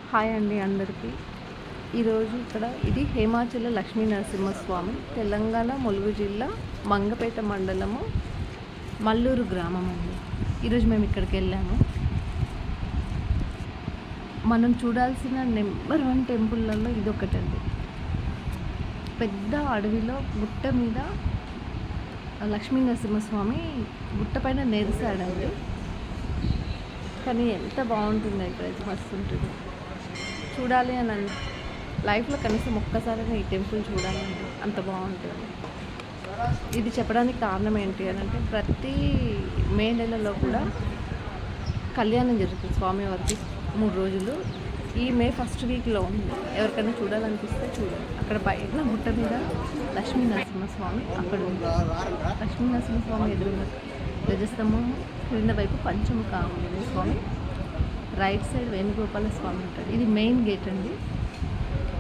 Hi అండి అందరికీ. ఈరోజు ఇక్కడ ఇది హేమాచల లక్ష్మీ నరసింహస్వామి, తెలంగాణ ములుగు జిల్లా మంగపేట మండలము మల్లూరు గ్రామం అండి. ఈరోజు మేము ఇక్కడికి వెళ్ళాము. మనం చూడాల్సిన నెంబర్ 1 టెంపుల్లలో ఇది ఒకటండి. పెద్ద అడవిలో గుట్ట మీద లక్ష్మీ నరసింహస్వామి గుట్ట పైన నేర్చాడండి. కానీ ఎంత బాగుంటుందో ఇక్కడైతే మస్తు ఉంటుంది. చూడాలి అని లైఫ్లో కనీసం ఒక్కసారైనా ఈ టెంపుల్ చూడాలండి, అంత బాగుంటుంది. ఇది చెప్పడానికి కారణం ఏంటి అని అంటే, ప్రతి మే నెలలో కూడా కళ్యాణం జరుగుతుంది స్వామివారికి 3 రోజులు. ఈ మే ఫస్ట్ వీక్లో ఉంది. ఎవరికైనా చూడాలనిపిస్తే చూడండి. అక్కడ పైన గుట్ట మీద లక్ష్మీ నరసింహస్వామి అక్కడ ఉంది. లక్ష్మీ నరసింహస్వామి ఎదురుగా ధ్వజస్తంభం, క్రింద వైపు పంచముఖ ఆంజనేయ స్వామి, రైట్ సైడ్ వేణుగోపాల స్వామి ఉంటాడు. ఇది మెయిన్ గేట్ అండి.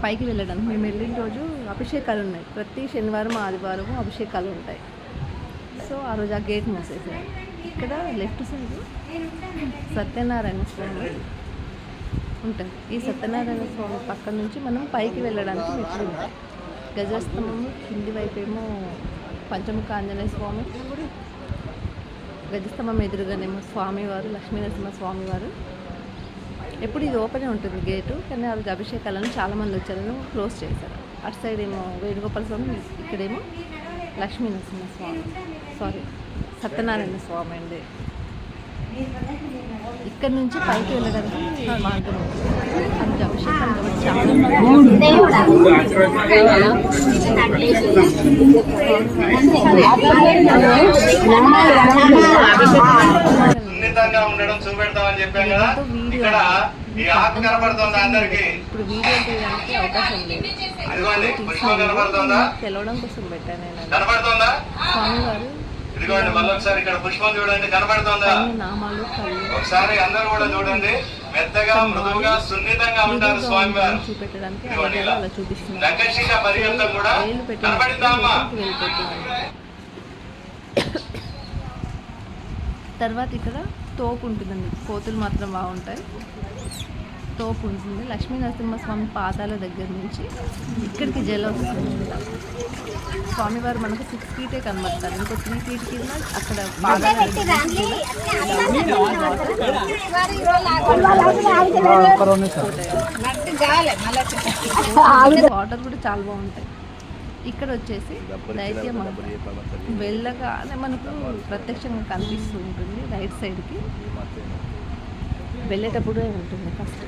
పైకి వెళ్ళడానికి మేము వెళ్ళిన రోజు అభిషేకాలు ఉన్నాయి. ప్రతి శనివారం ఆదివారం అభిషేకాలు ఉంటాయి. సో ఆ రోజు ఆ గేట్ మూసేసారు. ఇక్కడ లెఫ్ట్ సైడ్ సత్యనారాయణ స్వామి ఉంటుంది. ఈ సత్యనారాయణ స్వామి పక్క నుంచి మనం పైకి వెళ్ళడానికి మెట్లు ఉంటాయి. గజస్తంభము కింది వైపేమో పంచముఖ ఆంజనేయ స్వామి, గజస్తంభం ఎదురుగానేమో స్వామివారు లక్ష్మీ నరసింహ స్వామివారు. ఎప్పుడు ఇది ఓపెనే ఉంటుంది గేటు, కానీ ఆ రోజు అభిషేకాలను చాలామంది వచ్చారని క్లోజ్ చేశారు. అటు సైడ్ ఏమో వేణుగోపాల స్వామి, ఇక్కడేమో లక్ష్మీ నరసింహ స్వామి, సత్యనారాయణ స్వామి అండి. ఇక్కడ నుంచి పైకి వెళ్ళడానికి మార్గం ఉంటుంది. అభిషేకం ఉండడం చూపెడతామని చెప్పాం కదా. ఇక్కడ ఈ ఆకు కనబడుతుందా అందరికి? ఇప్పుడు వీడియో తీయడానికి అవకాశం లేదు. అదిగోండి పుష్పం కనబడుతుందా? తెలవడం కోసం పెట్టాను నేను. కనబడుతుందా? స్వామివారు ఇదిగోండి మళ్ళీ ఒకసారి ఇక్కడ పుష్పం చూడండి, కనబడుతుందా? నామాలు ఒకసారి అందరూ కూడా చూడండి. మెత్తగా మృదువుగా సున్నితంగా ఉంటారు స్వామివారు. చూపెట్టడానికి అలా చూపిస్తున్నారు. రంగశిఖ పర్యంతం కూడా కనబడుతామా? తర్వాత ఇక్కడ తోపు ఉంటుందండి. కోతులు మాత్రం బాగుంటాయి. తోపు ఉంటుంది. లక్ష్మీ నరసింహస్వామి పాదాల దగ్గర నుంచి ఇక్కడికి జల వస్తుంది. స్వామివారు మనకు 6 ఫీటే కనబడతారు. ఇంకో 3 ఫీట్ కింద అక్కడ పాదాల వాటర్ కూడా చాలా బాగుంటాయి. ఇక్కడ వచ్చేసి దైత్యం వెళ్ళగానే మనకు ప్రత్యక్షంగా కనిపిస్తూ ఉంటుంది. రైట్ సైడ్కి వెళ్ళేటప్పుడే ఉంటుంది ఫస్ట్